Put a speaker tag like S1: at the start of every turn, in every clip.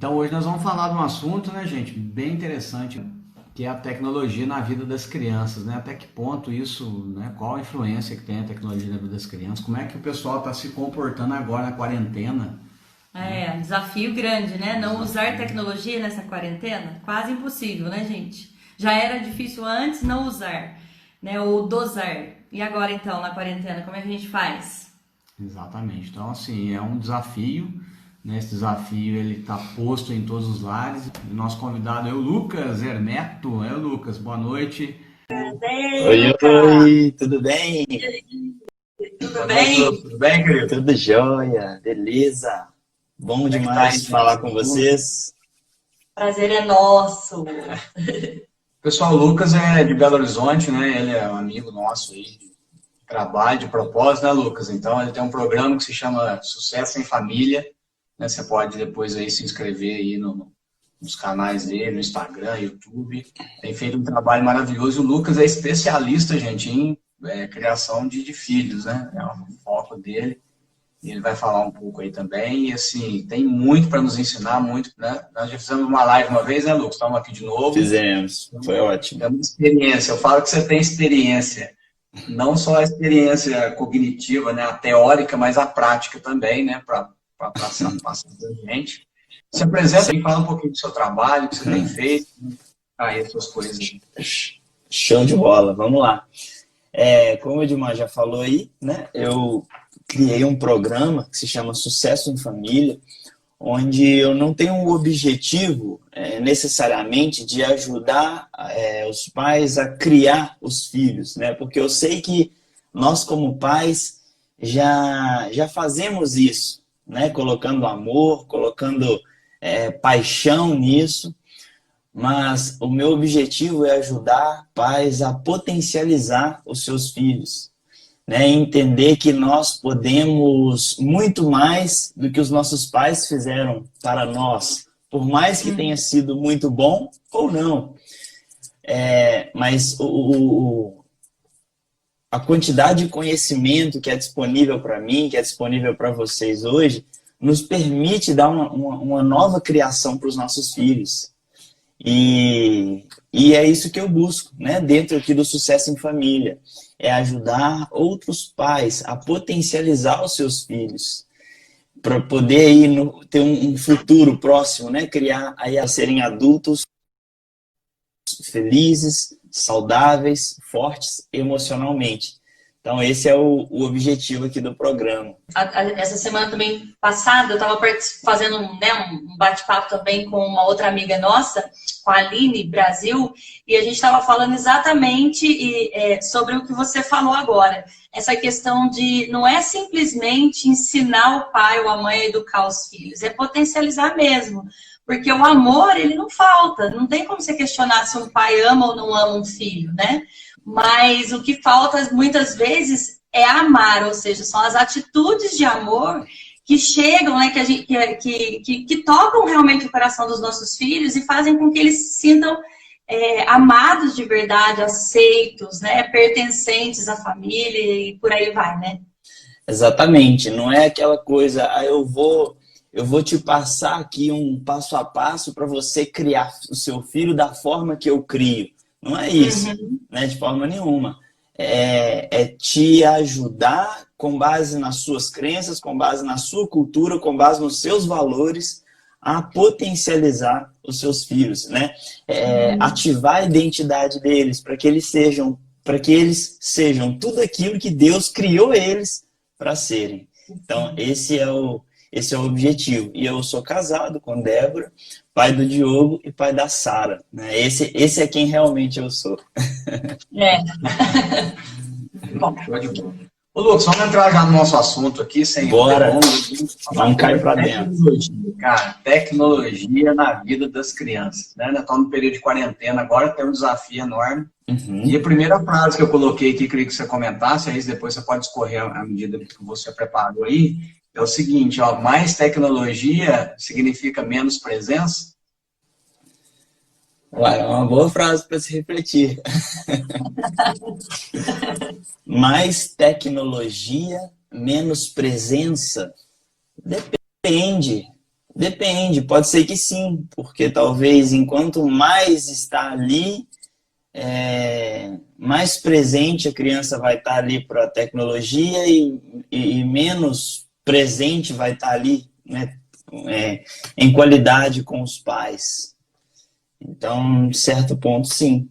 S1: Então hoje nós vamos falar de um assunto, né, gente, bem interessante, que é a tecnologia na vida das crianças, né? Até que ponto isso, né? Qual a influência que tem a tecnologia na vida das crianças? Como é que o pessoal está se comportando agora na quarentena, né?
S2: É, desafio grande, né? Não usar
S1: Desafio.
S2: tecnologia nessa quarentena, quase impossível, né, gente? Já era difícil antes não usar, né? Ou dosar. E agora então, na quarentena, como é que a gente faz?
S1: Exatamente. Então, assim, é um desafio, né? Esse desafio ele está posto em todos os lares. E nosso convidado é o Lucas Hermeto. É o Lucas, boa noite.
S2: Ei,
S3: Oi,
S2: Luca!
S3: oi, tudo bem?
S2: Tudo
S1: Boa noite, Lucas.
S2: bem?
S1: Tudo bem, querido?
S3: Tudo jóia, beleza. Bom
S1: Como é que tá aí
S3: demais
S1: em
S3: falar com
S1: Pernambuco?
S3: vocês.
S2: Prazer é nosso.
S1: Pessoal, o Lucas é de Belo Horizonte, né? Ele é um amigo nosso aí, de trabalho, de propósito, né, Lucas? Então, ele tem um programa que se chama Sucesso em Família, né? Você pode depois aí se inscrever aí nos canais dele, no Instagram, YouTube. Tem feito um trabalho maravilhoso. O Lucas é especialista, gente, em criação de filhos, né? É o foco dele. E ele vai falar um pouco aí também. E, assim, tem muito para nos ensinar, muito, né? Nós já fizemos uma live uma vez, né, Lucas? Estamos aqui de novo.
S3: Fizemos, foi ótimo.
S1: É uma experiência. Eu falo que você tem experiência, não só a experiência cognitiva, né, a teórica, mas a prática também, né, para passar para a gente. Se apresenta e fala um pouquinho do seu trabalho, o que você tem feito, né, aí as suas coisas.
S3: Show de bola, vamos lá. Como o Edmar já falou aí, né? Eu criei um programa que se chama Sucesso em Família, onde eu não tenho o objetivo necessariamente de ajudar os pais a criar os filhos, né? Porque eu sei que nós, como pais, já fazemos isso, né? Colocando amor, colocando paixão nisso, mas o meu objetivo é ajudar pais a potencializar os seus filhos, né? Entender que nós podemos muito mais do que os nossos pais fizeram para nós, por mais que tenha sido muito bom ou não. Mas a quantidade de conhecimento que é disponível para mim, que é disponível para vocês hoje, nos permite dar uma nova criação para os nossos filhos. E é isso que eu busco, né? Dentro aqui do Sucesso em Família. É ajudar outros pais a potencializar os seus filhos, para poder aí ter um futuro próximo, né? Criar aí a serem adultos felizes, saudáveis, fortes emocionalmente. Então esse é o objetivo aqui do programa.
S2: Essa semana também passada, eu estava fazendo né, um bate-papo também com uma outra amiga nossa, com a Aline Brasil, e a gente estava falando exatamente sobre o que você falou agora. Essa questão de não é simplesmente ensinar o pai ou a mãe a educar os filhos, é potencializar mesmo. Porque o amor, ele não falta. Não tem como você questionar se um pai ama ou não ama um filho, né? Mas o que falta muitas vezes é amar, ou seja, são as atitudes de amor que chegam, né, que tocam realmente o coração dos nossos filhos e fazem com que eles se sintam amados de verdade, aceitos, né, pertencentes à família e por aí vai, né?
S3: Exatamente, não é aquela coisa, eu vou te passar aqui um passo a passo para você criar o seu filho da forma que eu crio. Não é isso,
S2: Uhum.
S3: né? De forma nenhuma. É te ajudar com base nas suas crenças, com base na sua cultura, com base nos seus valores, a potencializar os seus filhos, né? Ativar a identidade deles para que eles sejam tudo aquilo que Deus criou eles para serem. Então, esse é o objetivo. E eu sou casado com Débora, pai do Diogo e pai da Sara, né? Esse é quem realmente eu sou.
S2: É. Bom,
S1: Show de bola. Ô, Lucas, vamos entrar já no nosso assunto aqui, sem
S3: Bora,
S1: delongas. Vamos falar
S3: vamos cair
S1: sobre
S3: para dentro.
S1: tecnologia, cara. Tecnologia na vida das crianças, né? Nós estamos no período de quarentena agora, tem um desafio enorme. E a
S3: Uhum.
S1: primeira frase que eu coloquei aqui, queria que você comentasse, aí depois você pode escorrer à medida que você preparou aí, é o seguinte, ó, mais tecnologia significa menos presença?
S3: Ué, é uma boa frase para se refletir. Mais tecnologia, menos presença? Depende. Depende, pode ser que sim, porque talvez enquanto mais está ali, mais presente a criança vai estar ali para a tecnologia e menos presente vai estar ali, né, em qualidade com os pais. Então, de certo ponto, sim.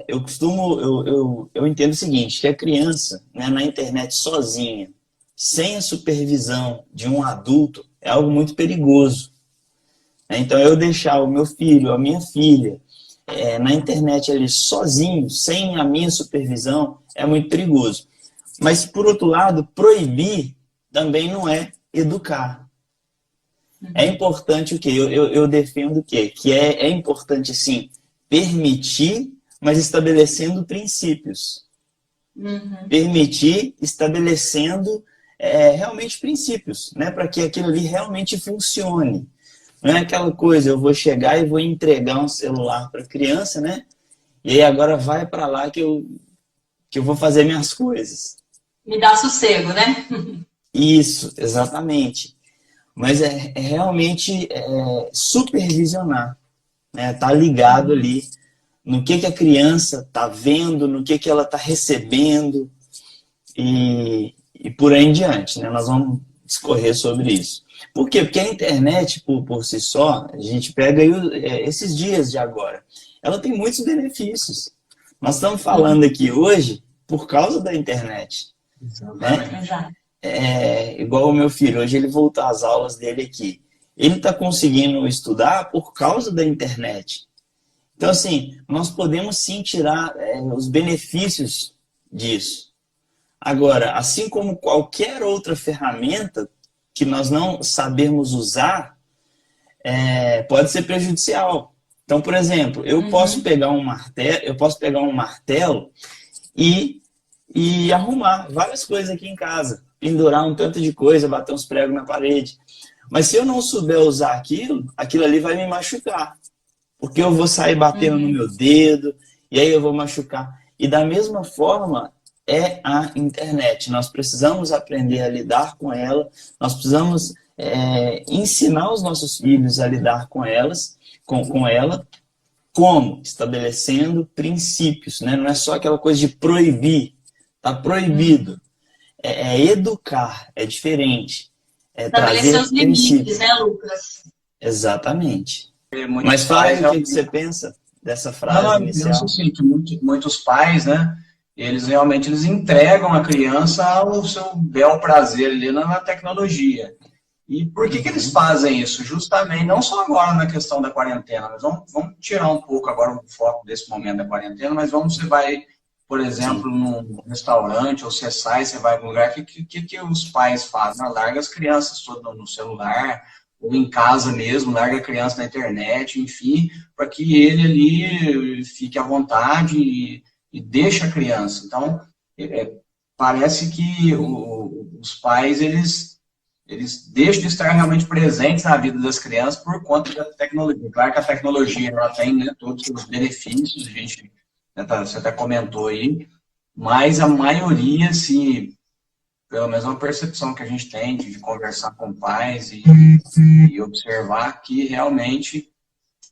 S3: Eu entendo o seguinte, que a criança, né, na internet sozinha, sem a supervisão de um adulto, é algo muito perigoso. Então, eu deixar o meu filho, a minha filha, na internet ali sozinho, sem a minha supervisão, é muito perigoso. Mas, por outro lado, proibir também não é educar. É importante o quê? Eu defendo o quê? Que é importante, sim, permitir, mas estabelecendo princípios. Permitir, estabelecendo realmente princípios, né? Para que aquilo ali realmente funcione. Não é aquela coisa, eu vou chegar e vou entregar um celular para a criança, né? E aí agora vai para lá que eu vou fazer minhas coisas.
S2: Me dá sossego, né?
S3: Isso, exatamente. Mas realmente supervisionar, né? Tá ligado ali no que a criança está vendo, no que ela está recebendo e por aí em diante, né? Nós vamos discorrer sobre isso. Por quê? Porque a internet, por si só, a gente pega aí, esses dias de agora, ela tem muitos benefícios. Nós estamos falando aqui hoje por causa da internet. Né?
S2: Exato.
S3: Igual o meu filho, hoje ele voltou às aulas dele aqui. Ele está conseguindo estudar por causa da internet. Então, assim, nós podemos sim tirar os benefícios disso. Agora, assim como qualquer outra ferramenta que nós não sabermos usar, pode ser prejudicial. Então, por exemplo, eu posso pegar um martelo e arrumar várias coisas aqui em casa, pendurar um tanto de coisa, bater uns pregos na parede. Mas se eu não souber usar aquilo ali vai me machucar. Porque eu vou sair batendo no meu dedo, e aí eu vou machucar. E da mesma forma é a internet. Nós precisamos aprender a lidar com ela, nós precisamos ensinar os nossos filhos a lidar com ela, como? Estabelecendo princípios, né? Não é só aquela coisa de proibir, tá proibido. Educar, é diferente.
S2: Estabelecer os limites, né, Lucas?
S3: Exatamente. Mas fala aí o que você pensa dessa frase inicial.
S1: Eu penso assim, que muitos pais, né, eles realmente entregam a criança ao seu bel prazer ali na tecnologia. E por que eles fazem isso? Justamente, não só agora na questão da quarentena, mas vamos tirar um pouco agora o foco desse momento da quarentena, mas você vai, por exemplo, num restaurante, ou você sai, você vai para um lugar, o que os pais fazem? Larga as crianças todas no celular, ou em casa mesmo, larga a criança na internet, enfim, para que ele ali fique à vontade e deixe a criança. Então, parece que os pais, eles deixam de estar realmente presentes na vida das crianças por conta da tecnologia. Claro que a tecnologia ela tem, né, todos os benefícios, a gente, né, você até comentou aí, mas a maioria, assim, pelo menos uma percepção que a gente tem de conversar com pais e observar que realmente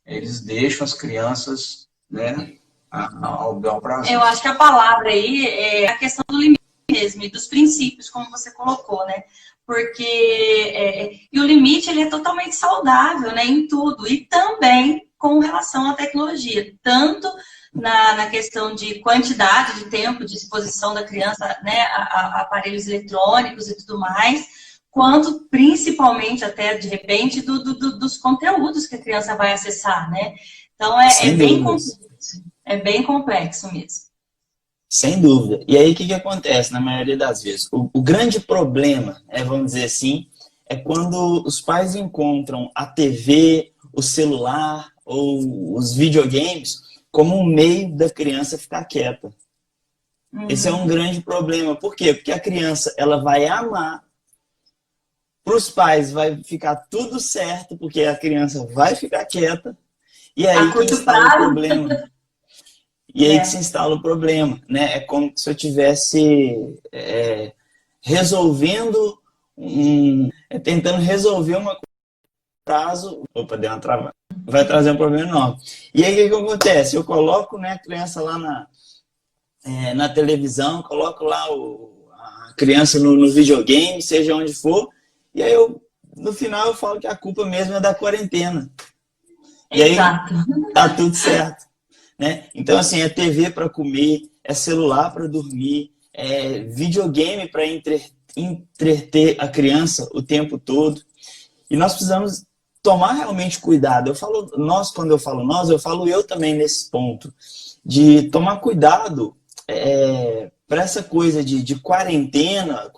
S1: eles deixam as crianças, né, ao bel prazer.
S2: Eu acho que a palavra aí é a questão do limite mesmo, e dos princípios, como você colocou, né? Porque e o limite ele é totalmente saudável, né, em tudo, e também com relação à tecnologia, tanto na questão de quantidade de tempo de exposição da criança, né, a aparelhos eletrônicos e tudo mais, quanto principalmente até, de repente, dos conteúdos que a criança vai acessar, né? Então, é bem complexo mesmo.
S3: Sem dúvida. E aí, o que acontece na maioria das vezes? O grande problema, vamos dizer assim, é quando os pais encontram a TV, o celular ou os videogames como um meio da criança ficar quieta. Esse é um grande problema. Por quê? Porque a criança ela vai amar. Para os pais vai ficar tudo certo, porque a criança vai ficar quieta. E aí que instala o problema. E aí que se instala o problema, né? É como se eu estivesse tentando resolver uma coisa prazo, opa, deu uma travada, vai trazer um problema enorme. E aí o que acontece? Eu coloco, né, a criança lá na televisão, coloco lá a criança no videogame, seja onde for, e aí no final eu falo que a culpa mesmo é da quarentena. E aí tá tudo certo, né? Então, assim, é TV para comer, é celular para dormir, é videogame para entreter a criança o tempo todo. E nós precisamos tomar realmente cuidado. Eu falo nós, quando eu falo nós, eu falo eu também nesse ponto, de tomar cuidado para essa coisa de quarentena,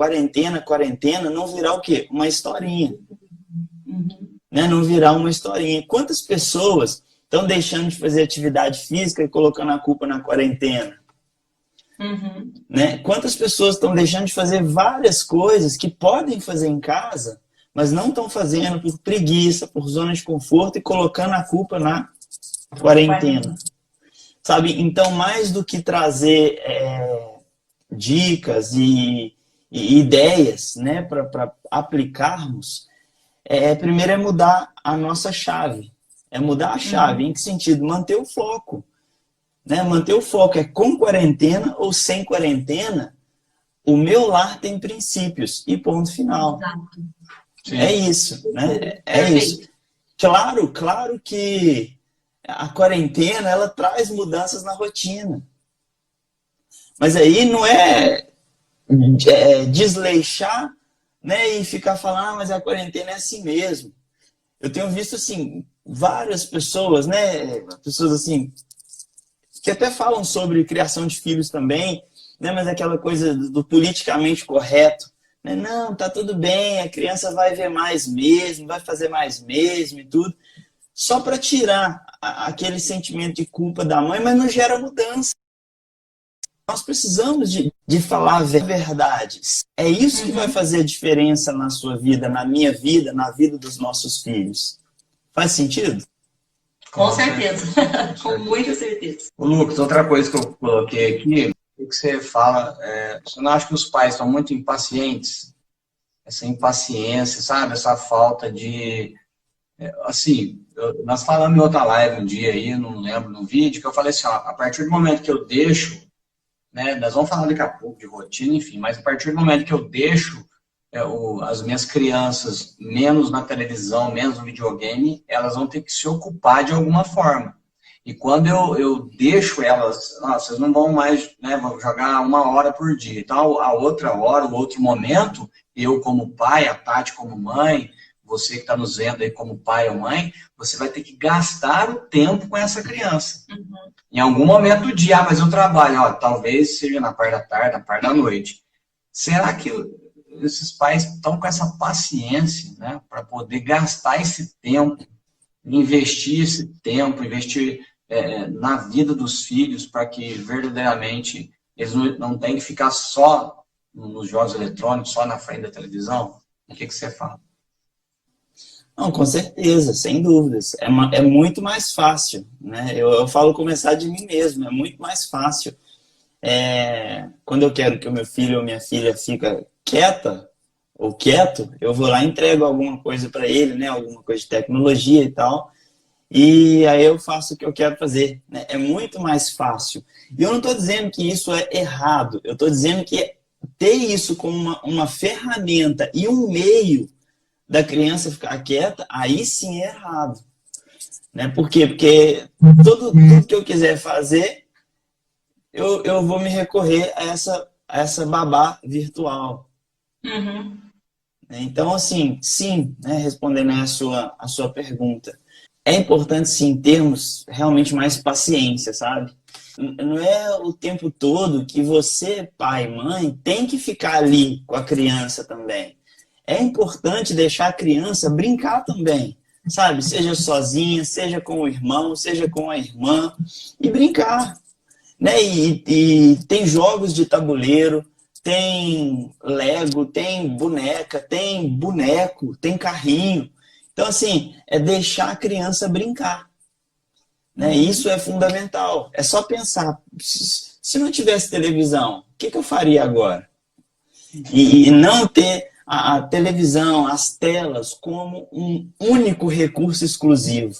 S3: não virar o quê? Uma historinha. Né? Não virar uma historinha. Quantas pessoas estão deixando de fazer atividade física e colocando a culpa na quarentena? Né? Quantas pessoas estão deixando de fazer várias coisas que podem fazer em casa, mas não estão fazendo por preguiça, por zona de conforto e colocando a culpa na quarentena? Sabe? Então, mais do que trazer dicas e ideias, né, para aplicarmos, primeiro é mudar a nossa chave. É mudar a chave. Em que sentido? Manter o foco. Né? Manter o foco é com quarentena ou sem quarentena, o meu lar tem princípios e ponto final.
S1: Sim.
S3: É isso. Né? É isso. Claro que a quarentena ela traz mudanças na rotina. Mas aí não é desleixar, né, e ficar falando, mas a quarentena é assim mesmo. Eu tenho visto, assim, várias pessoas, né, pessoas assim, que até falam sobre criação de filhos também, né, mas aquela coisa do politicamente correto, né, não, tá tudo bem, a criança vai ver mais mesmo, vai fazer mais mesmo e tudo, só para tirar aquele sentimento de culpa da mãe, mas não gera mudança. Nós precisamos de falar a verdade. É isso que vai fazer a diferença na sua vida, na minha vida, na vida dos nossos filhos. Faz sentido?
S2: Com certeza. Com muita certeza.
S1: Ô, Lucas, outra coisa que eu coloquei aqui, o que você fala, você não acha que os pais estão muito impacientes? Essa impaciência, sabe? Essa falta de... assim, nós falamos em outra live um dia aí, não lembro, no vídeo, que eu falei assim, ó, a partir do momento que eu deixo, né, nós vamos falar daqui a pouco de rotina, enfim, mas a partir do momento que eu deixo as minhas crianças menos na televisão, menos no videogame, elas vão ter que se ocupar de alguma forma. E quando eu deixo elas, vocês não vão mais, né, vão jogar 1 hora por dia. Então, a outra hora, o outro momento, eu como pai, a Tati como mãe, você que está nos vendo aí como pai ou mãe, você vai ter que gastar o tempo com essa criança. Em algum momento do dia, mas eu trabalho, talvez seja na parte da tarde, na parte da noite. Será que esses pais estão com essa paciência, né, para poder gastar esse tempo, investir esse tempo, investir na vida dos filhos, para que verdadeiramente eles não tenham que ficar só nos jogos eletrônicos, só na frente da televisão? O que você fala?
S3: Não, com certeza, sem dúvidas. É muito mais fácil, né? Eu falo começar de mim mesmo, é muito mais fácil. Quando eu quero que o meu filho ou minha filha fica quieta ou quieto, eu vou lá e entrego alguma coisa para ele, né? Alguma coisa de tecnologia e tal, e aí eu faço o que eu quero fazer, né? É muito mais fácil. E eu não estou dizendo que isso é errado, eu estou dizendo que ter isso como uma ferramenta e um meio da criança ficar quieta, aí sim é errado. Né? Por quê? Porque tudo que eu quiser fazer, eu vou me recorrer a essa babá virtual. Então, assim, sim, né, respondendo a sua pergunta, é importante, sim, termos realmente mais paciência, sabe? Não é o tempo todo que você, pai e mãe, tem que ficar ali com a criança também. É importante deixar a criança brincar também, sabe? Seja sozinha, seja com o irmão, seja com a irmã, e brincar. Né? E tem jogos de tabuleiro, tem Lego, tem boneca, tem boneco, tem carrinho. Então, assim, é deixar a criança brincar. Né? Isso é fundamental. É só pensar, se não tivesse televisão, o que eu faria agora? E não ter a televisão, as telas, como um único recurso exclusivo,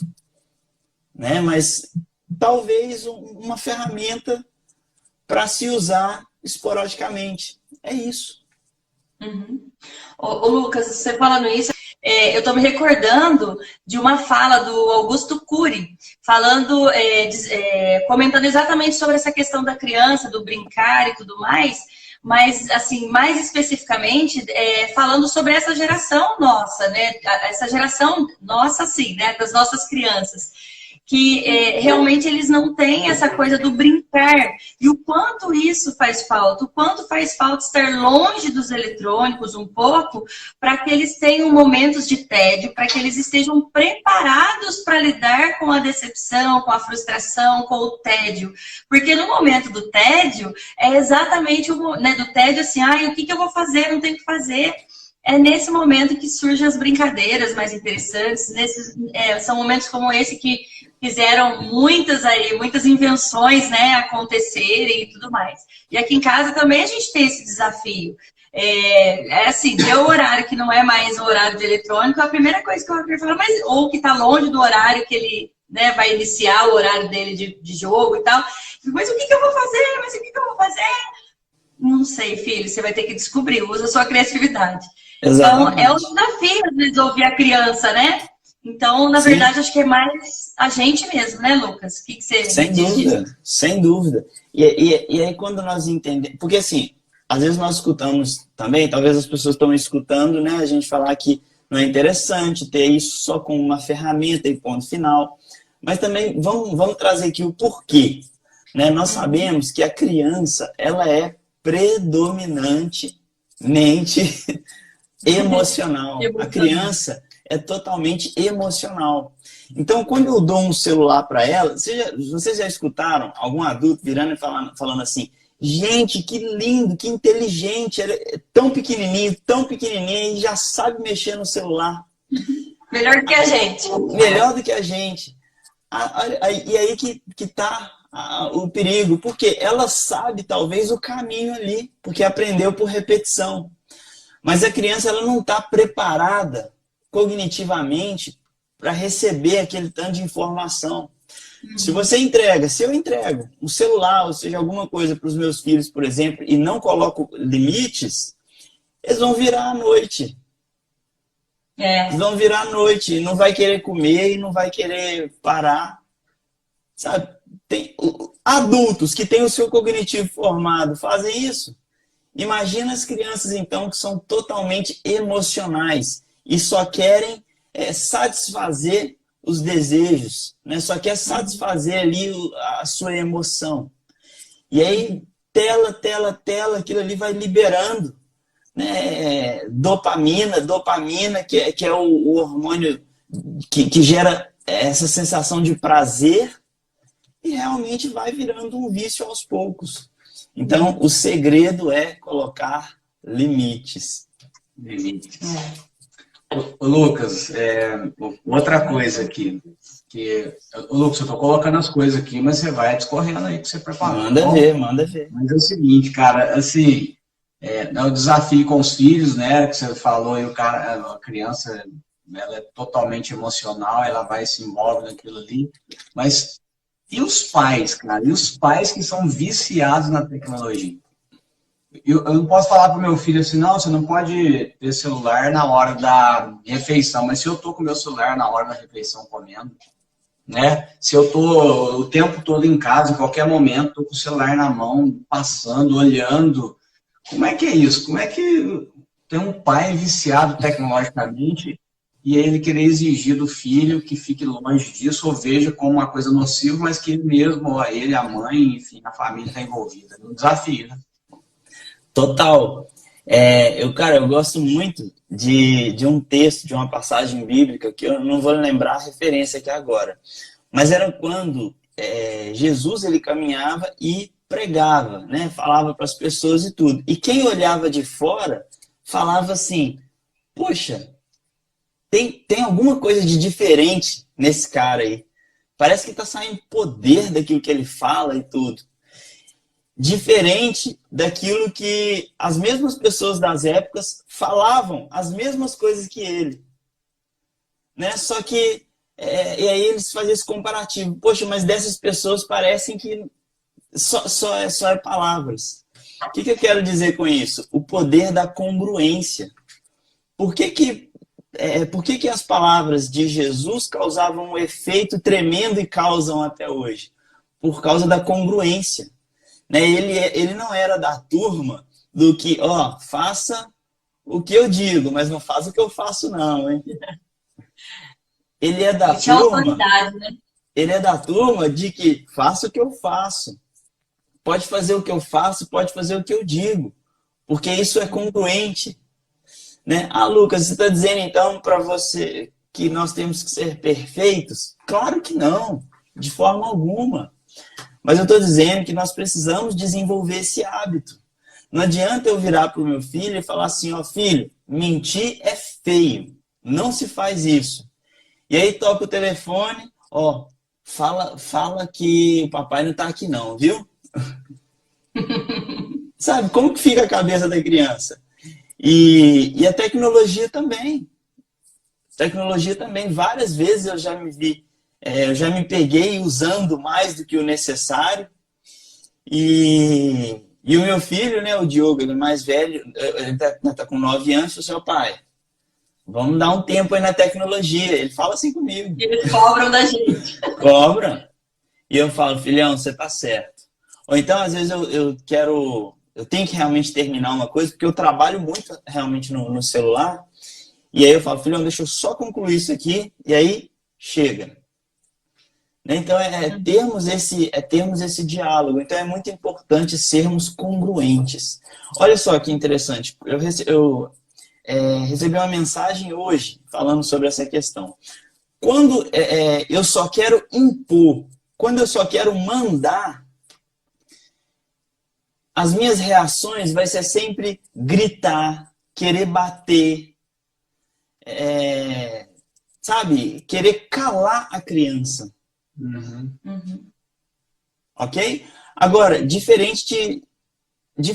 S3: né? Mas talvez uma ferramenta para se usar esporadicamente. É isso.
S2: Uhum. Ô, Lucas, você falando isso, eu estou me recordando de uma fala do Augusto Cury, falando, comentando exatamente sobre essa questão da criança, do brincar e tudo mais, mas, assim, mais especificamente, falando sobre essa geração nossa, né? Essa geração nossa, assim, né? Das nossas crianças. Que realmente eles não têm essa coisa do brincar. E o quanto isso faz falta, o quanto faz falta estar longe dos eletrônicos um pouco, para que eles tenham momentos de tédio, para que eles estejam preparados para lidar com a decepção, com a frustração, com o tédio. Porque no momento do tédio, é exatamente do tédio assim, o que eu vou fazer? Não tenho o que fazer. É nesse momento que surgem as brincadeiras mais interessantes. São momentos como esse que fizeram muitas invenções, né, acontecerem e tudo mais. E aqui em casa também a gente tem esse desafio. Assim, ter o horário que não é mais o horário de eletrônico, a primeira coisa que eu vou falar, ou que está longe do horário que ele, né, vai iniciar o horário dele de jogo e tal. Mas o que eu vou fazer? Mas o que eu vou fazer? Não sei, filho, você vai ter que descobrir, usa a sua criatividade.
S3: Exatamente.
S2: Então, é um desafio, às vezes, ouvir a criança, né? Então, na verdade, acho que é mais a gente mesmo, né, Lucas? O que você
S3: Sem
S2: diz
S3: dúvida,
S2: disso?
S3: sem dúvida. E aí, quando nós entendemos... Porque, assim, às vezes nós escutamos também, talvez as pessoas estão escutando, né, a gente falar que não é interessante ter isso só como uma ferramenta e ponto final. Mas também vamos trazer aqui o porquê. Né? Nós sabemos que a criança, ela é predominantemente emocional. A criança é totalmente emocional. Então, quando eu dou um celular para ela, vocês já escutaram algum adulto virando e falando assim, gente, que lindo, que inteligente, ele é tão pequenininho e já sabe mexer no celular.
S2: Melhor do que a gente.
S3: Melhor do que a gente. E aí que está o perigo, porque ela sabe talvez o caminho ali, porque aprendeu por repetição. Mas a criança ela não está preparada cognitivamente para receber aquele tanto de informação. Se eu entrego um celular, ou seja, alguma coisa para os meus filhos, por exemplo, e não coloco limites, eles vão virar à noite. Eles vão virar à noite, não vai querer comer e não vai querer parar. Sabe? Tem adultos que têm o seu cognitivo formado fazem isso. Imagina as crianças, então, que são totalmente emocionais e só querem satisfazer os desejos, né? Só quer satisfazer ali a sua emoção. E aí, tela, aquilo ali vai liberando, né? Dopamina, que é o hormônio que gera essa sensação de prazer e realmente vai virando um vício aos poucos. Então, o segredo é colocar limites.
S1: Limites. Ô, Lucas, outra coisa aqui. Lucas, eu tô colocando as coisas aqui, mas você vai discorrendo aí que você preparou.
S3: Manda ver.
S1: Mas é o seguinte, cara, assim, o desafio com os filhos, né, que você falou, e a criança, ela é totalmente emocional, ela vai se envolve naquilo ali, mas e os pais, cara? E os pais que são viciados na tecnologia? Eu não posso falar para o meu filho assim, não, você não pode ter celular na hora da refeição, mas se eu tô com meu celular na hora da refeição comendo, né? Se eu tô o tempo todo em casa, em qualquer momento, tô com o celular na mão, passando, olhando, como é que é isso? Como é que tem um pai viciado tecnologicamente e ele querer exigir do filho que fique longe disso ou veja como uma coisa nociva, mas que ele mesmo, ele, a mãe, enfim, a família está envolvida. É um desafio, né?
S3: Total. Eu gosto muito de um texto, de uma passagem bíblica, que eu não vou lembrar a referência aqui agora, mas era quando Jesus ele caminhava e pregava, né? Falava para as pessoas e tudo. E quem olhava de fora falava assim, poxa, tem alguma coisa de diferente nesse cara aí. Parece que está saindo poder daquilo que ele fala e tudo. diferente daquilo que as mesmas pessoas das épocas falavam, as mesmas coisas que ele. Né? Só que, e aí eles faziam esse comparativo. Poxa, mas dessas pessoas parecem que só é palavras. O que eu quero dizer com isso? O poder da congruência. Por que as palavras de Jesus causavam um efeito tremendo e causam até hoje? Por causa da congruência. Né? Ele não era da turma do que, faça o que eu digo, mas não faça o que eu faço não, hein? Ele é da turma, né? Ele é da turma de que faça o que eu faço. Pode fazer o que eu faço, pode fazer o que eu digo. Porque isso é congruente. Né? Lucas, você está dizendo então para você que nós temos que ser perfeitos? Claro que não, de forma alguma. Mas eu estou dizendo que nós precisamos desenvolver esse hábito. Não adianta eu virar para o meu filho e falar assim, filho, mentir é feio, não se faz isso. E aí toca o telefone, fala que o papai não está aqui não, viu? Sabe, como que fica a cabeça da criança? E a tecnologia também. Várias vezes eu já me vi, eu já me peguei usando mais do que o necessário. E o meu filho, né, o Diogo, ele é mais velho, ele tá com 9 anos, falou assim, seu pai, vamos dar um tempo aí na tecnologia. Ele fala assim comigo.
S2: Eles cobram da gente.
S3: Cobram. E eu falo, filhão, você tá certo. Ou então, às vezes, eu tenho que realmente terminar uma coisa, porque eu trabalho muito realmente no celular. E aí eu falo, filhão, deixa eu só concluir isso aqui, e aí chega. Então, termos esse diálogo. Então, é muito importante sermos congruentes. Olha só que interessante. Eu recebi uma mensagem hoje falando sobre essa questão. Quando eu só quero impor, quando eu só quero mandar, as minhas reações vai ser sempre gritar, querer bater, sabe? Querer calar a criança.
S1: Uhum.
S3: Ok? Agora, diferente de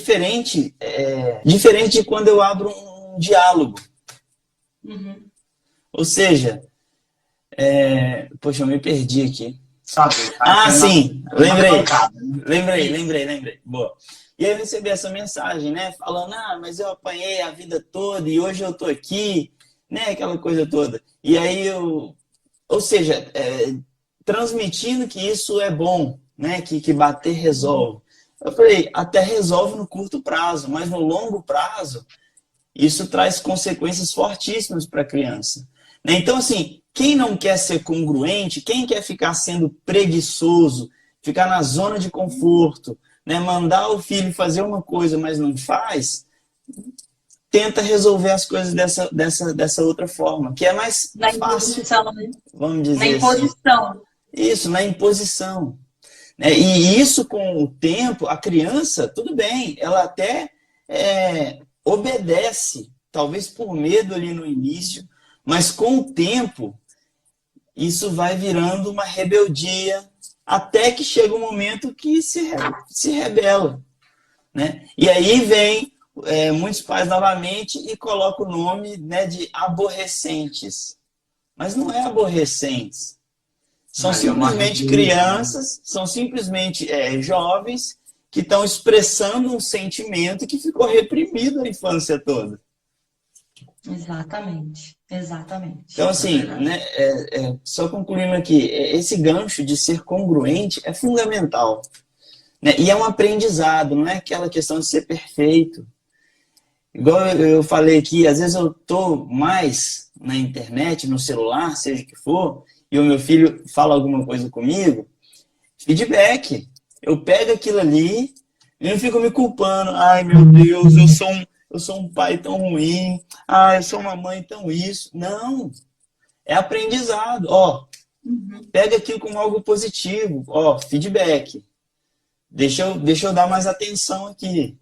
S3: quando eu abro um diálogo.
S2: Uhum.
S3: Ou seja, poxa, eu me perdi aqui.
S1: Sabe?
S3: Sim, lembrei. Boa. E aí eu recebi essa mensagem, né? Falando, mas eu apanhei a vida toda e hoje eu tô aqui, né? Aquela coisa toda. E aí ou seja, transmitindo que isso é bom, né? Que bater resolve. Eu falei, até resolve no curto prazo, mas no longo prazo, isso traz consequências fortíssimas para a criança. Então, assim, quem não quer ser congruente, quem quer ficar sendo preguiçoso, ficar na zona de conforto, né, mandar o filho fazer uma coisa, mas não faz, tenta resolver as coisas dessa outra forma, que é mais fácil. Vamos dizer
S2: na imposição.
S3: Assim. Isso, na imposição. E isso, com o tempo, a criança, tudo bem, ela até obedece, talvez por medo ali no início, mas com o tempo, isso vai virando uma rebeldia, até que chega um momento que se rebela. Né? E aí vem muitos pais novamente e colocam o nome, né, de aborrecentes. Mas não é aborrecentes. São simplesmente crianças, são simplesmente jovens que estão expressando um sentimento que ficou reprimido a infância toda.
S2: Exatamente.
S3: Então, assim, né, só concluindo aqui, esse gancho de ser congruente é fundamental. Né? E é um aprendizado, não é aquela questão de ser perfeito. Igual eu falei aqui, às vezes eu estou mais na internet, no celular, seja o que for, e o meu filho fala alguma coisa comigo, feedback. Eu pego aquilo ali e não fico me culpando. Ai, meu Deus, eu sou um pai tão ruim. Eu sou uma mãe tão isso. Não. É aprendizado. Pega aquilo como algo positivo. Feedback. Deixa eu dar mais atenção aqui.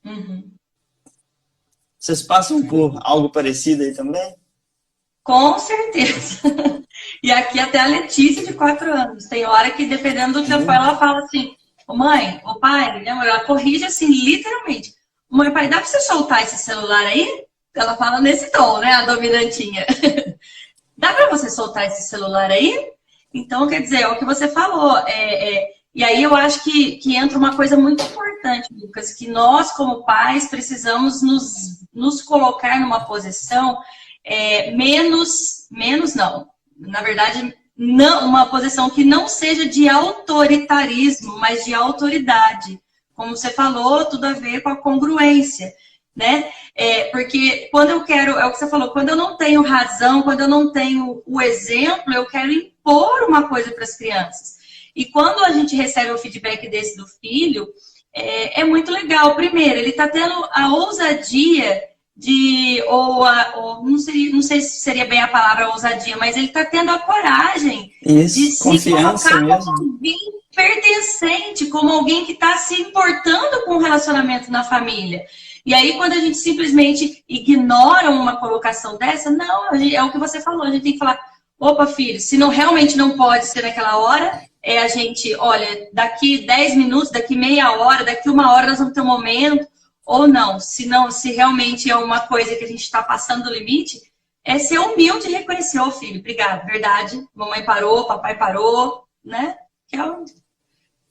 S2: Uhum.
S3: Vocês passam por algo parecido aí também?
S2: Com certeza. E aqui até a Letícia, de 4 anos. Tem hora que, dependendo do tempo, ela fala assim, Ô mãe, ô pai, né? Ela corrige assim, literalmente. Mãe, pai, dá pra você soltar esse celular aí? Ela fala nesse tom, né? A dominantinha. Dá pra você soltar esse celular aí? Então, quer dizer, é o que você falou. E aí eu acho que entra uma coisa muito importante, Lucas, que nós, como pais, precisamos nos colocar numa posição menos não. Na verdade, não, uma posição que não seja de autoritarismo, mas de autoridade. Como você falou, tudo a ver com a congruência, né? Porque quando eu quero, é o que você falou, quando eu não tenho razão, quando eu não tenho o exemplo, eu quero impor uma coisa para as crianças. E quando a gente recebe o feedback desse do filho, é muito legal. Primeiro, ele está tendo a ousadia ou não sei se seria bem a palavra ousadia, mas ele está tendo a coragem de se colocar como alguém pertencente, como alguém que está se importando com o relacionamento na família. E aí, quando a gente simplesmente ignora uma colocação dessa, não, é o que você falou, a gente tem que falar, opa, filho, se não realmente não pode ser naquela hora, a gente, olha, daqui 10 minutos, daqui meia hora, daqui 1 hora nós vamos ter um momento, ou não, se realmente é uma coisa que a gente está passando do limite, é ser humilde e reconhecer, ô filho, obrigado, verdade, mamãe parou, papai parou, né?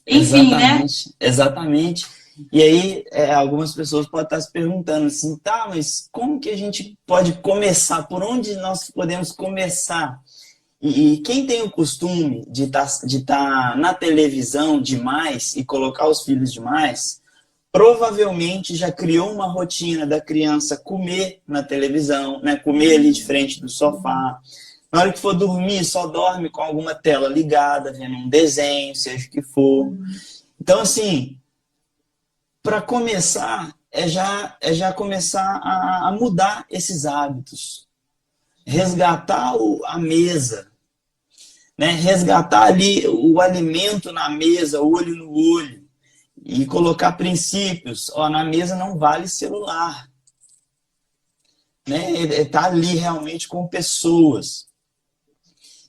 S2: Enfim,
S3: exatamente,
S2: né?
S3: Exatamente. E aí, algumas pessoas podem estar se perguntando assim, tá, mas como que a gente pode começar? Por onde nós podemos começar? E quem tem o costume de tá na televisão demais e colocar os filhos demais, provavelmente já criou uma rotina da criança comer na televisão, né? Comer ali de frente do sofá. Na hora que for dormir, só dorme com alguma tela ligada, vendo um desenho, seja o que for. Então, assim, para começar, já começar a mudar esses hábitos. Resgatar a mesa, né? Resgatar ali o alimento na mesa, olho no olho. E colocar princípios. Na mesa não vale celular. Né? Tá ali realmente com pessoas.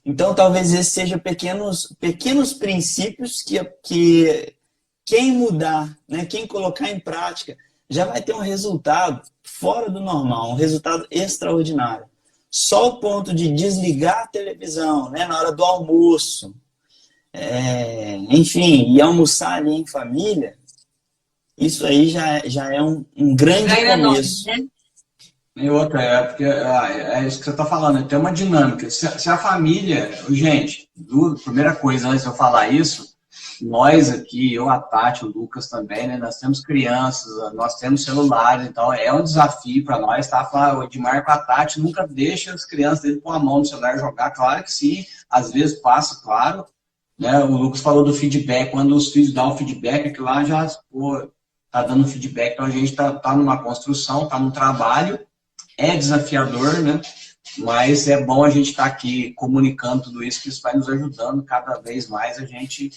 S3: Então, talvez esses sejam pequenos princípios que quem mudar, né? Quem colocar em prática, já vai ter um resultado fora do normal, um resultado extraordinário. Só o ponto de desligar a televisão, né? Na hora do almoço, enfim, e almoçar ali em família, isso aí já é um grande começo.
S2: Né?
S1: E outra, porque é isso que você está falando, tem uma dinâmica. Se a família, gente, primeira coisa, antes de eu falar isso, nós aqui, eu, a Tati, o Lucas também, né, nós temos crianças, nós temos celulares, então é um desafio para nós, tá? O Edmar com a Tati nunca deixa as crianças dele pôr a mão no celular e jogar, claro que sim, às vezes passa, claro. Né? O Lucas falou do feedback, quando os filhos dão o feedback, que lá já está dando feedback, então a gente está numa construção, está num trabalho, é desafiador, né? Mas é bom a gente estar aqui comunicando tudo isso, que isso vai nos ajudando cada vez mais a gente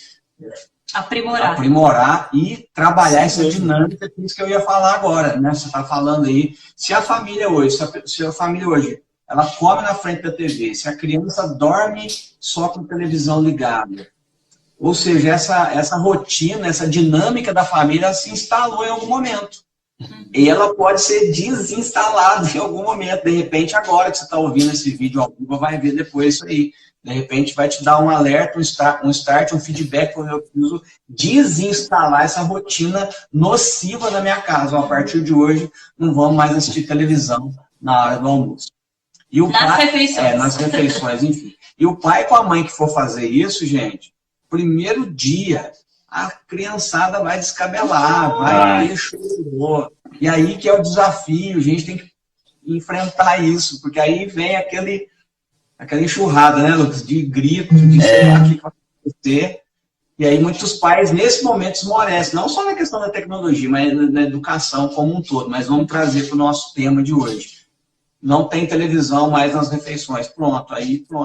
S1: aprimorar e trabalhar essa dinâmica, que é isso que eu ia falar agora, né? Você está falando aí, se a família hoje, ela come na frente da TV, se a criança dorme só com a televisão ligada, ou seja, essa rotina, essa dinâmica da família se instalou em algum momento. E ela pode ser desinstalada em algum momento. De repente, agora que você está ouvindo esse vídeo ao vivo, vai ver depois isso aí. De repente, vai te dar um alerta, um start, um feedback, porque eu preciso desinstalar essa rotina nociva da minha casa. A partir de hoje, não vamos mais assistir televisão na hora do almoço. E o nas refeições, enfim. E o pai com a mãe que for fazer isso, gente, primeiro dia, a criançada vai descabelar, vai ter choro. E aí que é o desafio, a gente tem que enfrentar isso, porque aí vem aquela enxurrada, né, Lucas, de grito, de sei lá o que vai acontecer. E aí muitos pais, nesse momento, esmorecem, não só na questão da tecnologia, mas na educação como um todo. Mas vamos trazer para o nosso tema de hoje. Não tem televisão mais nas refeições. Pronto,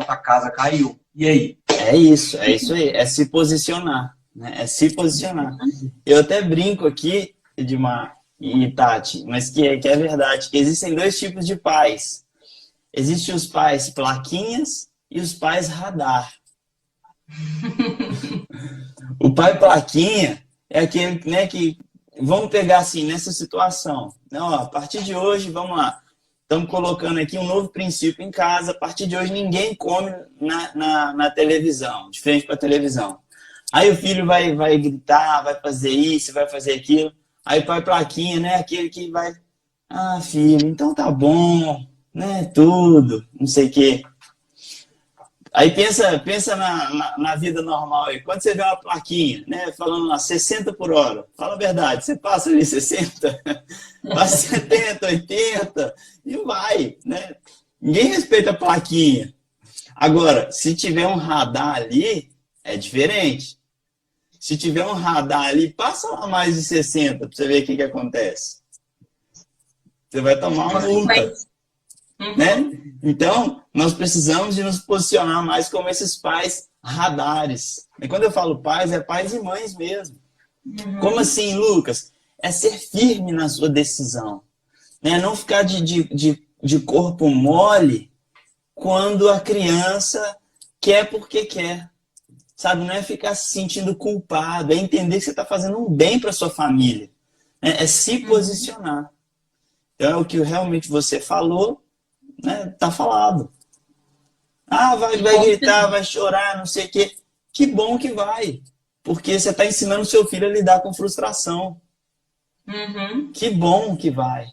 S1: a casa caiu. E aí?
S3: É isso aí, é se posicionar. Né? É se posicionar. Eu até brinco aqui, Edmar e Tati, mas que é verdade. Existem dois tipos de pais. Existem os pais plaquinhas e os pais radar. O pai plaquinha, é aquele, né, que vamos pegar assim, nessa situação. Não, ó, a partir de hoje, vamos lá. Estamos colocando aqui um novo princípio em casa. A partir de hoje, ninguém come na televisão, de frente para a televisão. Aí o filho vai gritar, vai fazer isso, vai fazer aquilo. Aí o pai plaquinha, né? Aquele que vai... Ah, filho, então tá bom, né? Tudo, não sei o quê. Aí pensa na vida normal aí. Quando você vê uma plaquinha, né? Falando lá, 60 por hora. Fala a verdade, você passa ali 60, passa 70, 80 e vai, né? Ninguém respeita a plaquinha. Agora, se tiver um radar ali, é diferente. Se tiver um radar ali, passa lá mais de 60 para você ver o que acontece. Você vai tomar uma multa. Né? Então, nós precisamos de nos posicionar mais como esses pais radares. E quando eu falo pais, é pais e mães mesmo. Como assim, Lucas? É ser firme na sua decisão. Né? Não ficar de corpo mole quando a criança quer porque quer. Sabe? Não é ficar se sentindo culpado, é entender que você está fazendo um bem para sua família. Né? É se posicionar. Então, é o que realmente você falou, né? Tá falado. Ah, vai gritar, vai chorar, não sei o quê. Que bom que vai. Porque você está ensinando seu filho a lidar com frustração. Que bom que vai.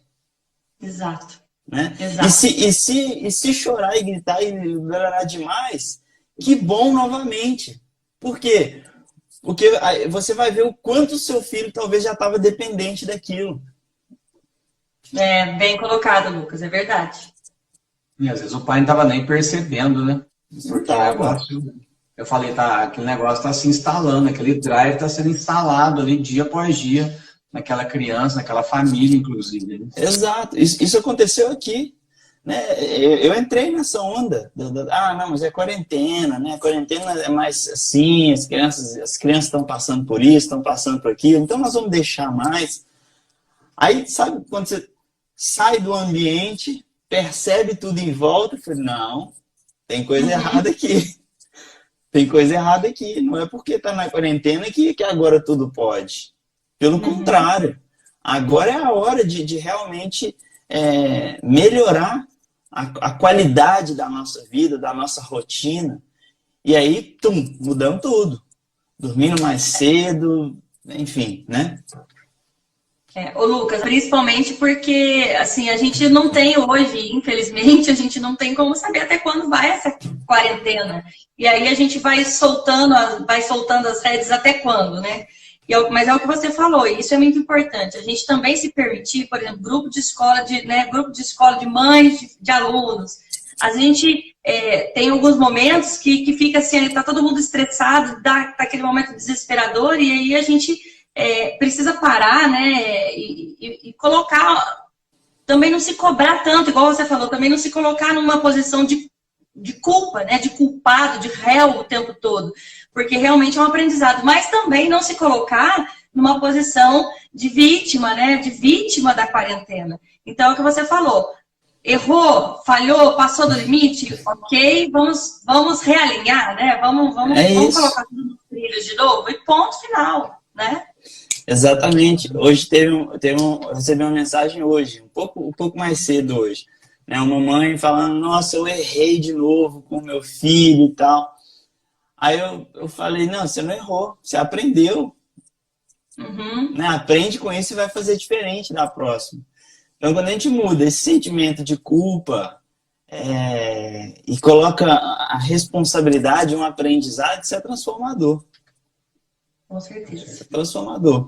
S2: Exato.
S3: Né?
S2: Exato.
S3: E se chorar e gritar e melhorar demais, que bom novamente. Por quê? Porque você vai ver o quanto o seu filho talvez já estava dependente daquilo.
S2: É, bem colocado, Lucas, é verdade.
S1: E às vezes o pai não estava nem percebendo, né? Porque o negócio, eu falei, aquele negócio está se instalando, aquele drive está sendo instalado ali dia após dia, naquela criança, naquela família, inclusive. Né?
S3: Exato. Isso aconteceu aqui. Né? Eu entrei nessa onda. Não, mas é quarentena, né? A quarentena é mais assim, as crianças estão passando por isso, estão passando por aquilo, então nós vamos deixar mais. Aí, sabe, quando você sai do ambiente, percebe tudo em volta, e fala, não, tem coisa errada aqui. Tem coisa errada aqui. Não é porque está na quarentena que agora tudo pode. Pelo contrário, agora é a hora de realmente melhorar a qualidade da nossa vida, da nossa rotina. E aí, mudamos tudo. Dormindo mais cedo, enfim, né?
S2: Ô Lucas, principalmente porque assim, a gente não tem hoje, infelizmente, a gente não tem como saber até quando vai essa quarentena. E aí a gente vai soltando as redes até quando, né? Mas é o que você falou, e isso é muito importante. A gente também se permitir, por exemplo, grupo de escola de mães de alunos. A gente tem alguns momentos que fica assim, tá todo mundo estressado, dá aquele momento desesperador, e aí a gente precisa parar, né? E colocar, também não se cobrar tanto, igual você falou, também não se colocar numa posição de culpa, né? De culpado, de réu o tempo todo. Porque realmente é um aprendizado. Mas também não se colocar numa posição de vítima, né? De vítima da quarentena. Então, é o que você falou. Errou, falhou, passou do limite, ok, vamos realinhar, né? Vamos colocar tudo nos trilhos de novo e ponto final, né?
S3: Exatamente. Hoje eu recebi uma mensagem hoje, um pouco mais cedo hoje, né? Uma mãe falando, nossa, eu errei de novo com meu filho e tal. Aí eu falei, não, você não errou, você aprendeu. Né? Aprende com isso e vai fazer diferente da próxima. Então, quando a gente muda esse sentimento de culpa e coloca a responsabilidade, um aprendizado, isso é transformador.
S2: Com certeza.
S3: Isso é transformador.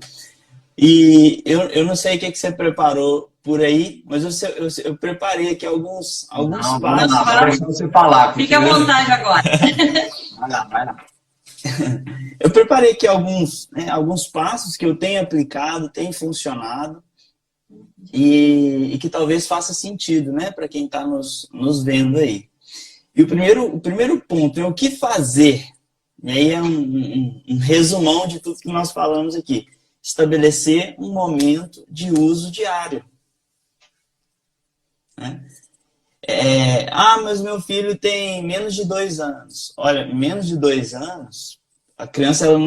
S3: E eu não sei o que você preparou por aí, mas eu preparei aqui alguns passos.
S1: Não, deixa você falar.
S2: Fique à vontade agora.
S1: Vai lá.
S3: Eu preparei aqui alguns passos que eu tenho aplicado, tem funcionado e que talvez faça sentido, né, para quem está nos vendo aí. E o primeiro ponto é o que fazer. E aí é um resumão de tudo que nós falamos aqui. Estabelecer um momento de uso diário. Né? Mas meu filho tem menos de 2 anos. Olha, menos de 2 anos, a criança ela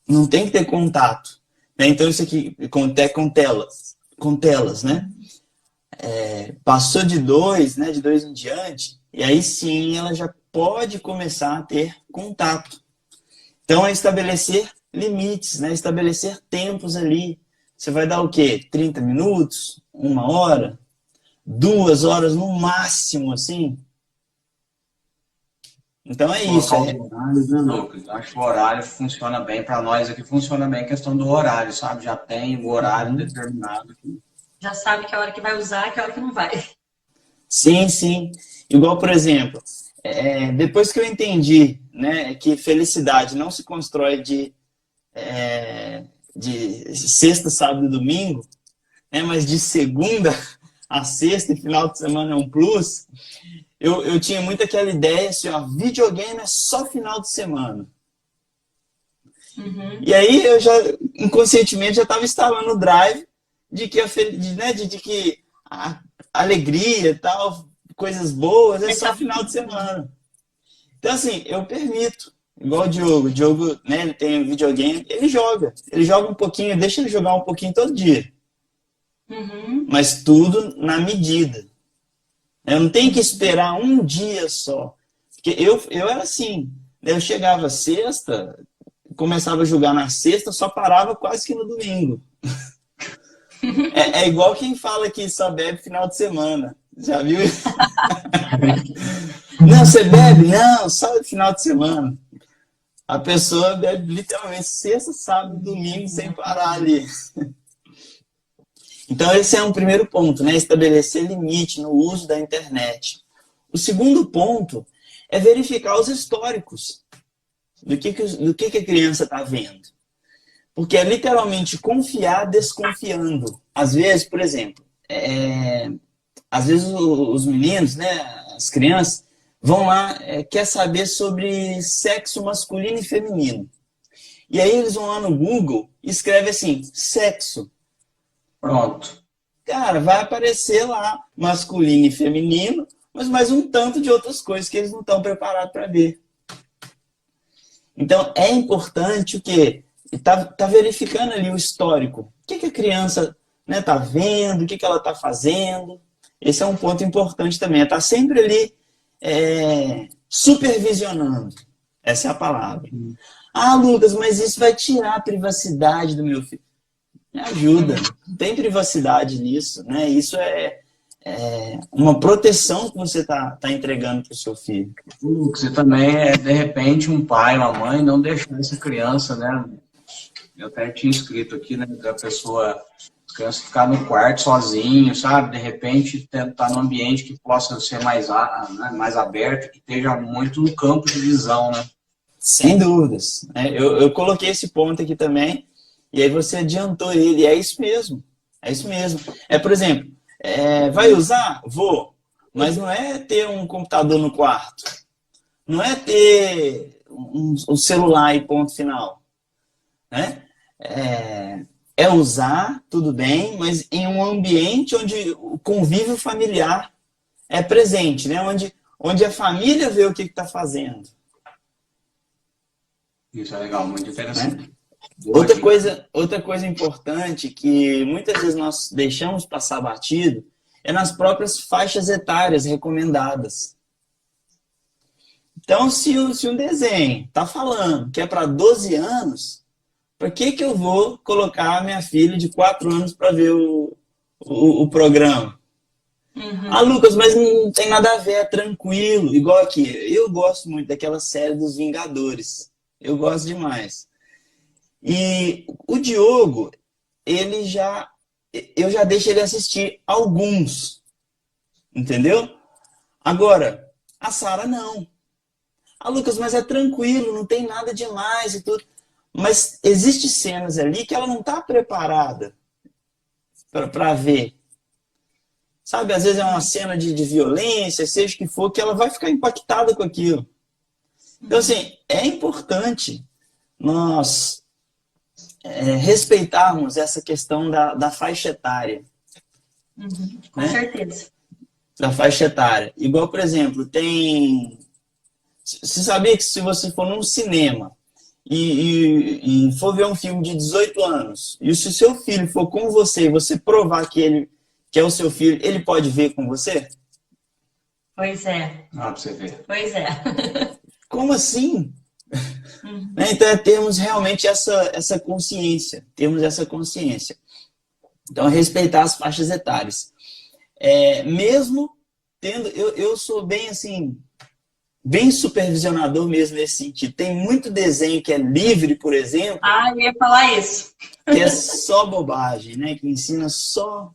S3: não tem que ter contato. né? Então, isso aqui com telas, né? Passou de 2, né? De 2 em diante, e aí sim ela já pode começar a ter contato. Então, é estabelecer limites, né? Estabelecer tempos ali. Você vai dar o quê? 30 minutos? 1 hora? 2 horas no máximo, assim? Então é isso.
S1: Colocar os horários, né, Lucas? Acho que o horário funciona bem para nós aqui, funciona bem a questão do horário, sabe? Já tem o horário determinado aqui.
S2: Já sabe que é a hora que vai usar, que é a hora que não vai.
S3: Sim, sim. Igual, por exemplo, depois que eu entendi, né, que felicidade não se constrói de sexta, sábado e domingo, né, mas de segunda a sexta e final de semana é um plus, eu tinha muito aquela ideia assim, ó, videogame é só final de semana.
S2: Uhum.
S3: E aí eu já, inconscientemente, já estava instalando o drive de que a alegria e tal, coisas boas, é só final de semana. Então, assim, eu permito. Igual o Diogo. O Diogo, né, ele tem um videogame, ele joga. Ele joga um pouquinho, deixa ele jogar um pouquinho todo dia.
S2: Uhum.
S3: Mas tudo na medida. Eu não tenho que esperar um dia só. Porque eu era assim. Eu chegava sexta, começava a jogar na sexta, só parava quase que no domingo. É igual quem fala que só bebe final de semana. Já viu? Não, você bebe? Não, só no final de semana. A pessoa bebe literalmente sexta, sábado, domingo, sem parar ali. Então, esse é um primeiro ponto, né? Estabelecer limite no uso da internet. O segundo ponto é verificar os históricos do que a criança está vendo. Porque é literalmente confiar desconfiando. Às vezes, por exemplo, às vezes os meninos, né, as crianças, vão lá, quer saber sobre sexo masculino e feminino. E aí eles vão lá no Google e escrevem assim, sexo.
S1: Pronto.
S3: Cara, vai aparecer lá masculino e feminino, mas mais um tanto de outras coisas que eles não estão preparados para ver. Então, é importante o quê? Tá verificando ali o histórico. O que a criança tá vendo, o que ela está fazendo. Esse é um ponto importante também. Tá sempre ali supervisionando. Essa é a palavra. Ah, Lucas, mas isso vai tirar a privacidade do meu filho. Me ajuda. Não tem privacidade nisso, né? Isso é uma proteção que você tá entregando para o seu filho.
S1: Lucas, e também de repente, um pai, uma mãe não deixar essa criança, né? Eu até tinha escrito aqui, né? Da pessoa, a criança ficar no quarto sozinho, sabe? De repente, tentar num ambiente que possa ser mais aberto, que esteja muito no campo de visão, né?
S3: Sem dúvidas. Eu coloquei esse ponto aqui também, e aí você adiantou ele. É isso mesmo. É isso mesmo. Por exemplo, vai usar? Vou. Mas não é ter um computador no quarto. Não é ter um celular e ponto final. Né? Usar, tudo bem, mas em um ambiente onde o convívio familiar é presente, né? Onde a família vê o que está fazendo.
S1: Isso é legal, muito interessante.
S3: Né? Outra coisa importante que muitas vezes nós deixamos passar batido é nas próprias faixas etárias recomendadas. Então, se um desenho está falando que é para 12 anos, por que eu vou colocar a minha filha de 4 anos para ver o programa?
S2: Uhum.
S3: Ah, Lucas, mas não tem nada a ver, é tranquilo. Igual aqui, eu gosto muito daquela série dos Vingadores. Eu gosto demais. E o Diogo, eu já deixo ele assistir alguns. Entendeu? Agora, a Sara não. Ah, Lucas, mas é tranquilo, não tem nada demais e tudo. Mas existem cenas ali que ela não está preparada para ver. Sabe, às vezes é uma cena de violência, seja o que for, que ela vai ficar impactada com aquilo. Então, assim, é importante nós respeitarmos essa questão da faixa etária.
S2: Uhum. Com
S3: né?
S2: certeza.
S3: Da faixa etária. Igual, por exemplo, você sabia que se você for num cinema e for ver um filme de 18 anos, e se o seu filho for com você e você provar que é o seu filho, ele pode ver com você?
S2: Pois é.
S1: Ah, pra você ver.
S2: Pois é.
S3: Como assim? Então é termos realmente essa consciência. Termos essa consciência. Então, respeitar as faixas etárias. Mesmo tendo... Eu sou bem assim... Bem supervisionador mesmo nesse sentido. Tem muito desenho que é livre, por exemplo.
S2: Ah, eu ia falar isso.
S3: Que é só bobagem, né? Que ensina só...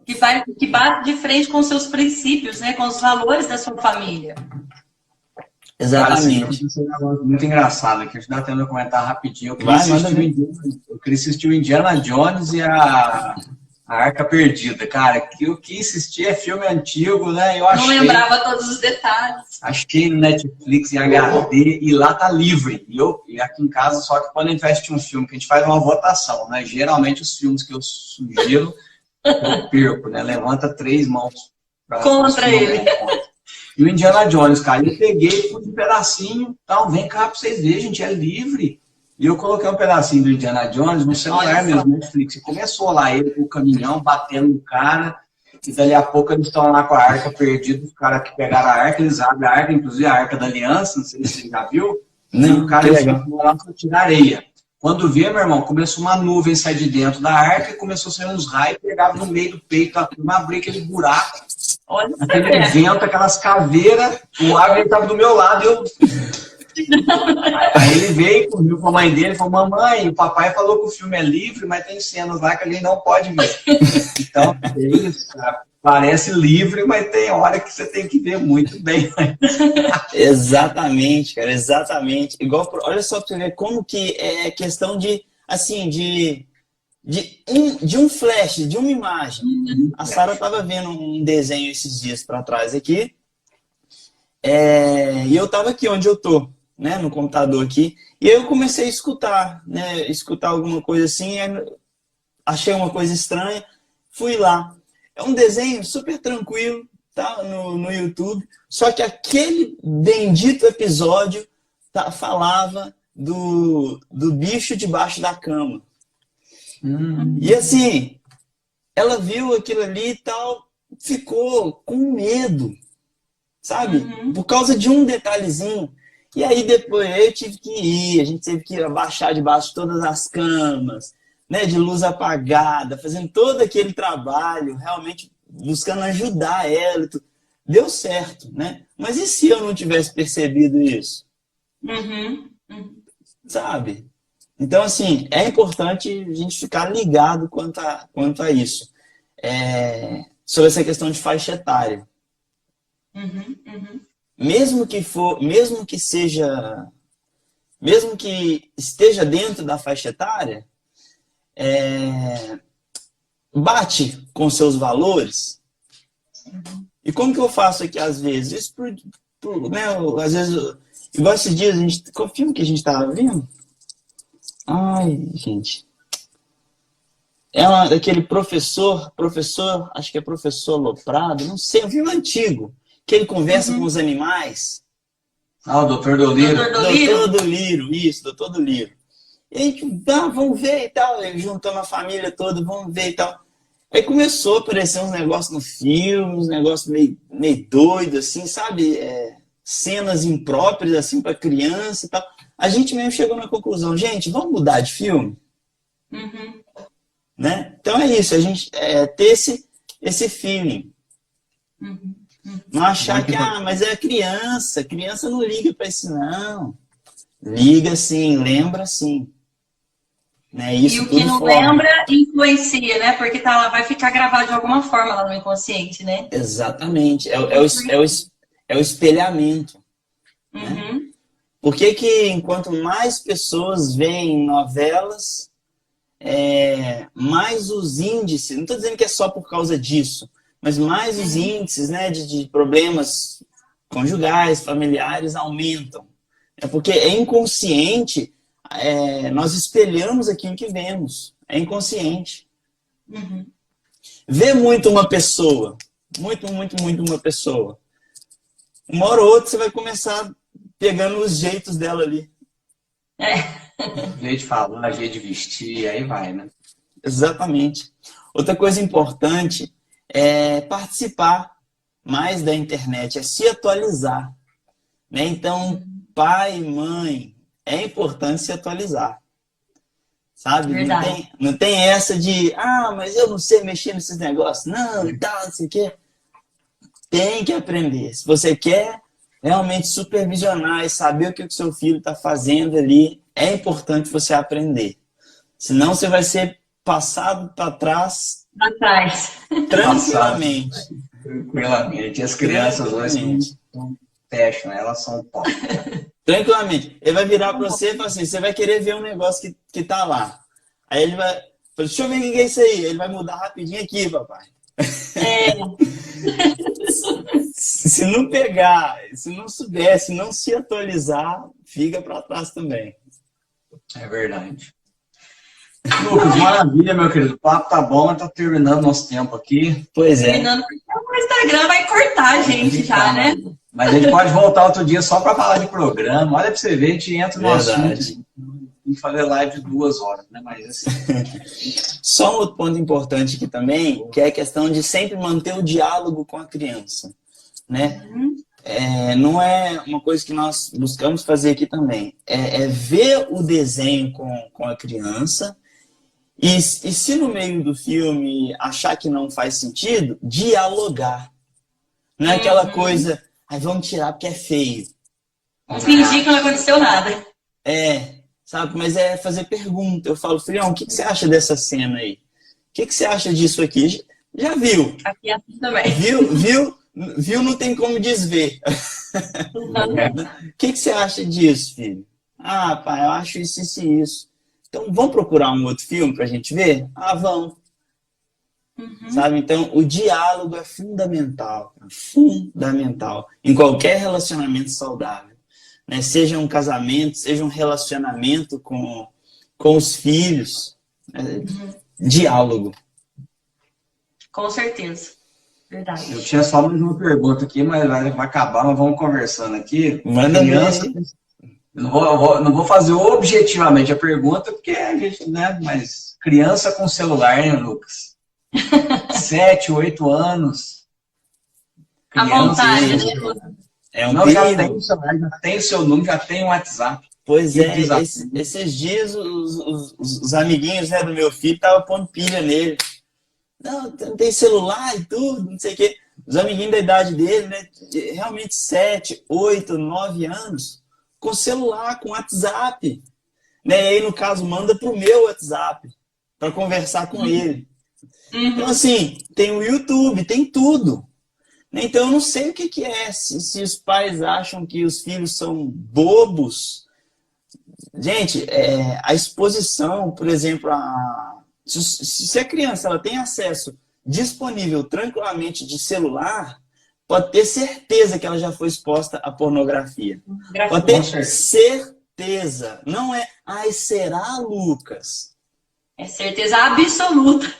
S2: Que bate de frente com os seus princípios, né? Com os valores da sua família.
S3: Exatamente.
S1: Cara, assim, isso é um negócio muito engraçado aqui. Deixa eu dar até meu comentário rapidinho. Eu queria assistir o Indiana Jones e a Arca Perdida. Cara, que eu quis assistir é filme antigo, né?
S2: Não lembrava todos os detalhes.
S1: Achei no Netflix em HD e lá tá livre. E aqui em casa, só que quando a gente vai assistir um filme, que a gente faz uma votação, né? Geralmente os filmes que eu sugiro, eu perco, né? Levanta 3 mãos
S2: contra ele.
S1: E o Indiana Jones, cara, eu peguei, pus um pedacinho, então vem cá pra vocês verem, gente, é livre. E eu coloquei um pedacinho do Indiana Jones no celular mesmo, no Netflix. E começou lá ele com o caminhão, batendo no cara, e dali a pouco eles estão lá com a arca perdida, os caras que pegaram a arca, eles abrem a arca, inclusive a arca da aliança, não sei se você já viu, e o cara foi lá para tirar areia. Quando vê, meu irmão, começou uma nuvem sair de dentro da arca e começou a sair uns raios, pegava no meio do peito, abria aquele buraco. Olha, aquele vento, aquelas caveiras, o Agner estava do meu lado e eu... Aí ele veio, comigo com a mãe dele, falou, mamãe, o papai falou que o filme é livre, mas tem cenas lá que a gente não pode ver. Então, é isso, cara. Parece livre, mas tem hora que você tem que ver muito bem.
S3: Exatamente, cara, exatamente. Igual, olha só pra você ver como que é questão de, assim, de um flash, de uma imagem. A Sara estava vendo um desenho esses dias para trás aqui, e eu estava aqui onde eu tô, né, no computador aqui, e aí eu comecei a escutar, né, escutar alguma coisa assim, achei uma coisa estranha, fui lá. É um desenho super tranquilo, tá, no YouTube, só que aquele bendito episódio falava do bicho debaixo da cama. E assim, ela viu aquilo ali e tal, ficou com medo, sabe? Por causa de um detalhezinho. E aí depois eu tive que ir, a gente teve que abaixar debaixo de todas as camas, né, de luz apagada, fazendo todo aquele trabalho, realmente buscando ajudar ela. Deu certo, né? Mas e se eu não tivesse percebido isso? Sabe? Então, assim, é importante a gente ficar ligado quanto a isso. Sobre essa questão de faixa etária. Mesmo que esteja dentro da faixa etária, bate com seus valores. E como que eu faço aqui às vezes? Isso né, às vezes, igual esses dias, qual filme que a gente estava vendo? Ai, gente. Daquele professor, acho que é professor Loprado, não sei, um filme antigo, que ele conversa com os animais.
S1: Ah, o Doutor Doliro.
S3: Doutor Doliro, isso, Doutor Doliro. E a gente, vamos ver e tal, juntamos a família toda, vamos ver e tal. Aí começou a aparecer uns negócios no filme, uns negócios meio doidos, assim, sabe? Cenas impróprias, assim, para criança e tal. A gente mesmo chegou na conclusão, gente, vamos mudar de filme? Né? Então é isso, a gente ter esse feeling. Não achar que, mas é criança não liga para isso, não. Liga sim, lembra sim. Né? Isso
S2: e o que não lembra influencia, né? Porque vai ficar gravado de alguma forma lá no inconsciente, né?
S3: Exatamente, é o espelhamento. Né? Por que enquanto mais pessoas veem novelas, mais os índices, não estou dizendo que é só por causa disso, mas mais os índices, né, de problemas conjugais, familiares aumentam. É porque é inconsciente, nós espelhamos aquilo que vemos. É inconsciente. Vê muito uma pessoa, muito uma pessoa. Uma hora ou outra você vai começar a pegando os jeitos dela ali.
S1: Jeito de falar, jeito de vestir, aí vai, né?
S3: Exatamente. Outra coisa importante é participar mais da internet, é se atualizar, né? Então, pai, mãe, é importante se atualizar, sabe?
S2: Verdade.
S3: Não tem essa de, mas eu não sei mexer nesses negócios, não, e tal, não sei o quê. Tem que aprender. Se você quer realmente supervisionar e saber o que o seu filho está fazendo ali, é importante você aprender. Senão você vai ser passado para trás
S2: Atrás.
S3: tranquilamente.
S1: Tranquilamente. As crianças hoje não fecham, elas são pop.
S3: Tranquilamente. Ele vai virar para você e falar assim, você vai querer ver um negócio que tá lá. Aí ele vai, deixa eu ver o que é isso aí. Ele vai mudar rapidinho aqui, papai. Se não pegar, se não souber, se não se atualizar, fica para trás também.
S1: É verdade. Lucas, maravilha, meu querido. O papo tá bom, mas tá terminando nosso tempo aqui.
S3: Pois é.
S2: Terminando porque o Instagram vai cortar a gente já, né?
S1: Mas a gente pode voltar outro dia só para falar de programa. Olha para você ver, a gente entra no assunto e fazer live de 2 horas, né? Mas assim...
S3: Só um outro ponto importante aqui também, que é a questão de sempre manter o diálogo com a criança, né? Não é uma coisa que nós buscamos fazer aqui também. É ver o desenho com a criança e se no meio do filme achar que não faz sentido, dialogar. Não é aquela coisa, vamos tirar porque é feio.
S2: Fingir que não aconteceu nada.
S3: Sabe? Mas é fazer pergunta. Eu falo, filhão, o que você acha dessa cena aí? O que você acha disso aqui? Já viu?
S2: Aqui é assim também.
S3: Viu, não tem como desver. O que você acha disso, filho? Pai, eu acho isso, isso e isso. Então, vamos procurar um outro filme pra gente ver? Vamos. Sabe? Então, o diálogo é fundamental. Fundamental. Em qualquer relacionamento saudável. Né? Seja um casamento, seja um relacionamento com os filhos. Diálogo.
S2: Com certeza. Verdade.
S1: Eu tinha só mais uma pergunta aqui, mas vai acabar, mas vamos conversando aqui.
S3: Manda
S1: criança,
S3: ver.
S1: não vou fazer objetivamente a pergunta, porque a gente, né? Mas criança com celular, hein, Lucas? 7, 8 anos.
S2: À vontade, né?
S1: Não, já tem o celular, já tem o seu número, já tem o WhatsApp.
S3: Pois é, esses dias os amiguinhos, né, do meu filho estavam pondo pilha nele. Não, tem celular e tudo, não sei o quê. Os amiguinhos da idade dele, né, realmente 7, 8, 9 anos, com celular, com WhatsApp. Né? E aí, no caso, manda pro meu WhatsApp para conversar com ele. Então, assim, tem o YouTube, tem tudo. Então, eu não sei o que é. Se os pais acham que os filhos são bobos. Gente, a exposição, por exemplo, se a criança ela tem acesso disponível tranquilamente de celular, pode ter certeza que ela já foi exposta à pornografia. Pode ter certeza. Não é, será, Lucas?
S2: É certeza absoluta.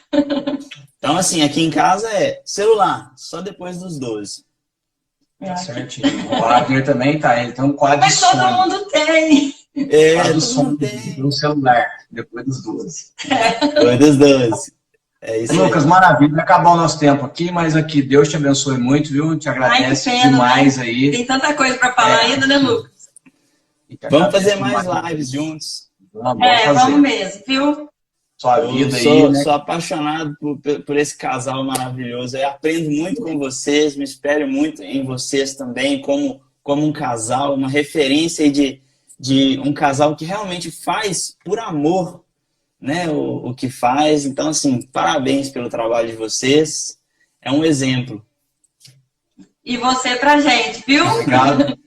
S3: Então, assim, aqui em casa é celular, só depois dos 12.
S1: Tá certinho. O Wagner também tá, ele tem um quadro de
S2: sono. Mas todo mundo tem.
S1: Todo mundo tem um celular, depois dos 12.
S3: Depois dos 12. É isso.
S1: Lucas, aí. Maravilha. Vai acabar o nosso tempo aqui, mas aqui, Deus te abençoe muito, viu? Te agradece demais aí.
S2: Tem tanta coisa para falar ainda, né, Lucas?
S3: Vamos fazer mais lives juntos.
S2: Vamos mesmo, viu?
S1: Sua vida aí, né?
S3: Sou apaixonado por esse casal maravilhoso. Eu aprendo muito com vocês, me espelho muito em vocês também, como um casal, uma referência de um casal que realmente faz por amor, né, o que faz. Então, assim, parabéns pelo trabalho de vocês. É um exemplo.
S2: E você pra gente, viu?
S1: Obrigado.